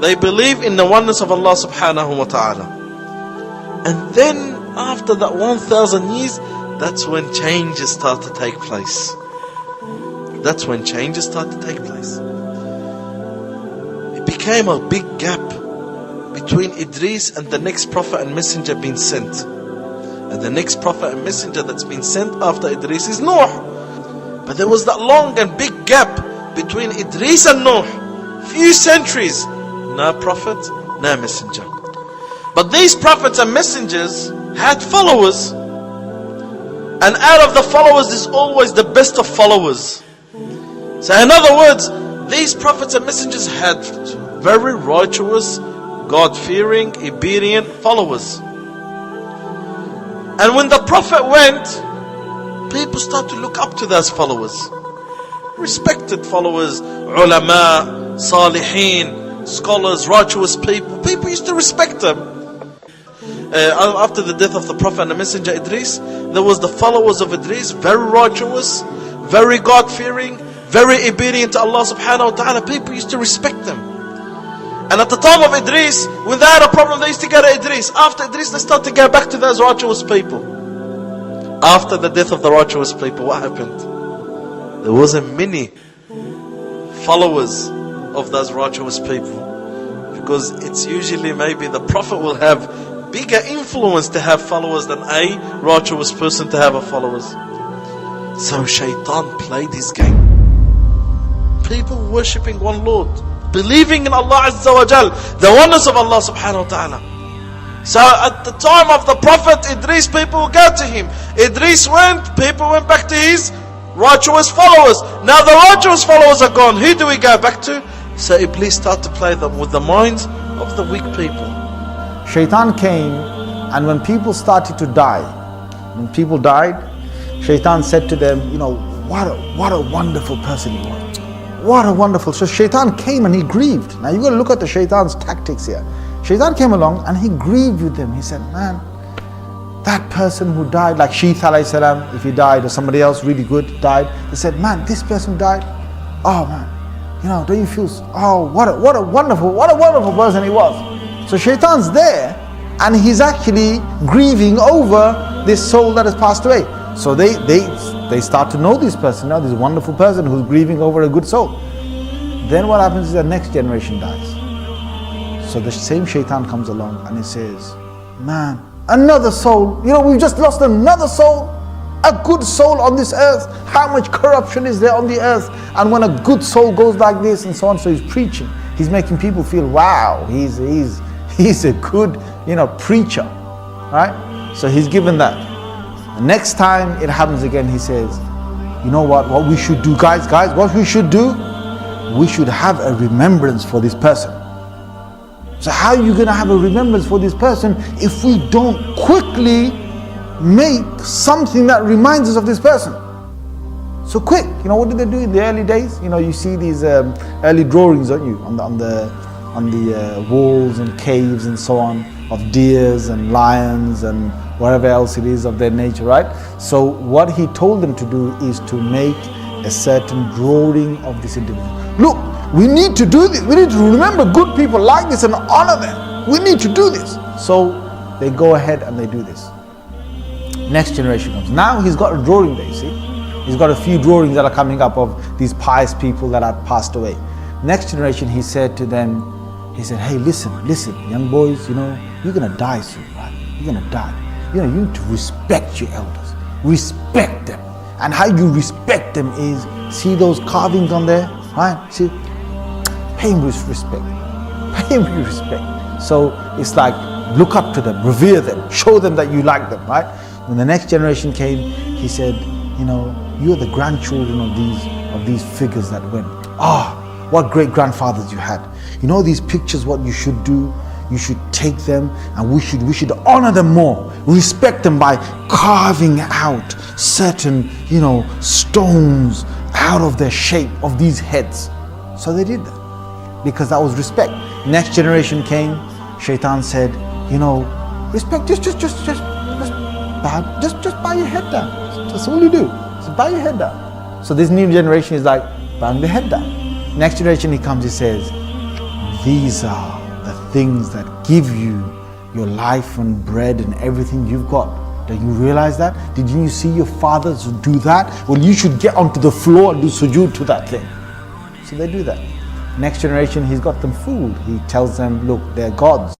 They believe in the oneness of Allah subhanahu wa ta'ala. And then after that 1,000 years, that's when changes start to take place. That's when changes start to take place. It became a big gap between Idris and the next prophet and messenger being sent. And the next prophet and messenger that's been sent after Idris is Nuh. But there was that long and big gap between Idris and Nuh. Few centuries. No prophet, no messenger. But these prophets and messengers had followers. And out of the followers is always the best of followers. So in other words, these prophets and messengers had very righteous, God-fearing, obedient followers. And when the prophet went, people start to look up to those followers. Respected followers, ulama, salihin, scholars, righteous people. People used to respect them. After the death of the prophet and the messenger Idris, there was the followers of Idris, very righteous, very God-fearing, very obedient to Allah subhanahu wa ta'ala. People used to respect them. And at the time of Idris, when they had a problem, they used to go to Idris. After Idris, they started to go back to those righteous people. After the death of the righteous people, what happened? There wasn't many followers of those righteous people. Because it's usually maybe the Prophet will have bigger influence to have followers than a righteous person to have a followers. So Shaitan played his game. People worshipping one Lord, believing in Allah Azza wa Jal, the oneness of Allah subhanahu wa ta'ala. So at the time of the Prophet Idris, people would go to him. Idris went, people went back to his righteous followers. Now the righteous followers are gone. Who do we go back to? So Iblis started to play them with the minds of the weak people. Shaitan came, and when people started to die, when people died, Shaitan said to them, what a wonderful person you are. What a wonderful. So Shaitan came and he grieved. Now you got to look at the Shaitan's tactics here. Shaitan came along and he grieved with them. He said, man, that person who died, like Sheeth alayhi salam, if he died, or somebody else really good died, they said, man, this person died. Oh man, don't you feel, what a wonderful person he was. So Shaitan's there and he's actually grieving over this soul that has passed away. So they start to know this person, this wonderful person who's grieving over a good soul. Then what happens is the next generation dies. So the same Shaitan comes along and he says, man, another soul, we've just lost another soul, a good soul on this earth. How much corruption is there on the earth? And when a good soul goes like this and so on, so he's preaching, he's making people feel, wow, he's a good, preacher, right? So he's given that. The next time it happens again, he says, you know what we should do, guys, what we should do? We should have a remembrance for this person. So how are you going to have a remembrance for this person if we don't quickly make something that reminds us of this person? So quick, what did they do in the early days? You see these early drawings, don't you, on the walls and caves and so on, of deers and lions and whatever else it is of their nature, right? So what he told them to do is to make a certain drawing of this individual. Look, we need to do this. We need to remember good people like this and honor them. We need to do this. So they go ahead and they do this. Next generation comes. Now he's got a drawing there, you see. He's got a few drawings that are coming up of these pious people that had passed away. Next generation, he said to them, he said, hey, listen, young boys, you're going to die soon, right? You're going to die. You need to respect your elders. Respect them. And how you respect them is, see those carvings on there, right? See, pay him respect. Pay him respect. So it's like, look up to them, revere them, show them that you like them, right? When the next generation came, he said, you're the grandchildren of these figures that went. What great grandfathers you had. These pictures, what you should do, you should take them and we should honor them more, respect them by carving out certain, stones out of the shape of these heads. So they did that because that was respect. Next generation came, Shaitan said, respect, just bow your head down. That's all you do. Just bow your head down. So this new generation is like bowing the head down. Next generation, he comes, he says, these are the things that give you your life and bread and everything you've got. Do you realize that? Did you see your fathers do that? Well, you should get onto the floor and do sujood to that thing. So they do that. Next generation, he's got them food. He tells them, look, they're gods.